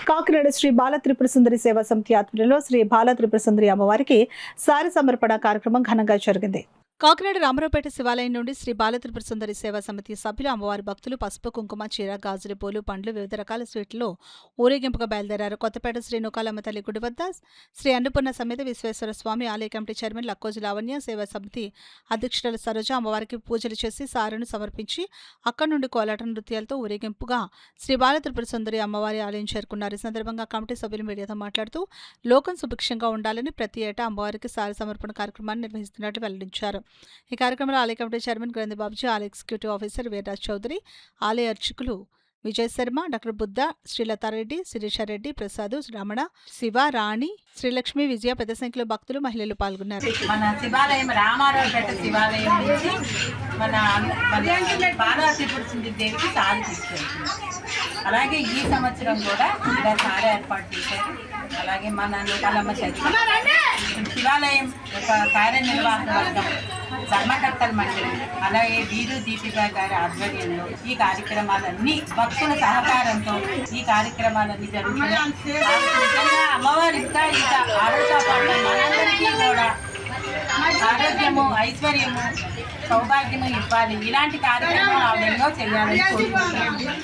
కాకినాడ శ్రీ బాల త్రిపుర సుందరి సేవా సమితి ఆధ్వర్యంలో శ్రీ బాల త్రిపుర సుందరి అమ్మవారికి సారి సమర్పణ కార్యక్రమం ఘనంగా జరిగింది. కాకినాడ రామరావుపేట శివాలయం నుండి శ్రీ బాల త్రిపుర సుందరి సేవా సమితి సభ్యులు అమ్మవారి భక్తులు పసుపు కుంకుమ చీర గాజులు పూలు పండ్లు వివిధ రకాల స్వీట్లు ఊరేగింపుగా బయలుదేరారు. కొత్తపేట శ్రీ నూకాలమ్మ తల్లి గుడి వద్ద శ్రీ అన్నపూర్ణ సమేత విశ్వేశ్వర స్వామి ఆలయ కమిటీ చైర్మన్ లక్కోజు లావణ్య సేవా సమితి అధ్యక్షురాలు సరోజ అమ్మవారికి పూజలు చేసి సారును సమర్పించి అక్కడి నుండి కోలాట నృత్యాలతో ఊరేగింపుగా శ్రీ బాల త్రిపుర సుందరి అమ్మవారి ఆలయం చేరుకున్నారు. ఈ సందర్భంగా కమిటీ సభ్యులు మీడియాతో మాట్లాడుతూ లోకం సుభిక్షంగా ఉండాలని ప్రతి ఏటా అమ్మవారికి సారి సమర్పణ కార్యక్రమాన్ని నిర్వహిస్తున్నట్లు వెల్లడించారు. ఈ కార్యక్రమంలో ఆలయ కమిటీ చైర్మన్ గ్రంథి బాబుజీ, ఆలయ ఎగ్జిక్యూటివ్ ఆఫీసర్ వీర్రాజ్ చౌదరి, ఆలయ అర్చకులు విజయ్ శర్మ, డాక్టర్ బుద్ధ, శ్రీలతారెడ్డి, శిరీషారెడ్డి, ప్రసాద్, రమణ, శివ, రాణి, శ్రీలక్ష్మి, విజయ పెద్ద సంఖ్యలో భక్తులు మహిళలు పాల్గొన్నారు. మన శివాలయం రామారావుపేట శివాలయం నుంచి మన బాల త్రిపుర సుందరి దేవికి సారి తీసుకెళ్తున్నాం. అలాగే ఈ సంవత్సరం కూడా ఇలా సారి ఏర్పాటు చేశారు. అలాగే మన నూకాలమ్మ శివాలయం యొక్క కార్యనిర్వాహక వర్గం ధర్మకర్తల మండలి, అలాగే వీరు దీపిక గారి ఆధ్వర్యంలో ఈ కార్యక్రమాలన్నీ భక్తుల సహకారంతో ఈ కార్యక్రమాలన్నీ జరుగుతున్నాయి. అమ్మవారి ఇంకా ఆరోగ్య పాటు మనందరికీ కూడా ఆరోగ్యము, ఐశ్వర్యము, సౌభాగ్యము ఇవ్వాలి. ఇలాంటి కార్యక్రమం ఆవిడలో చేయాలని కోరుకుంటున్నాను.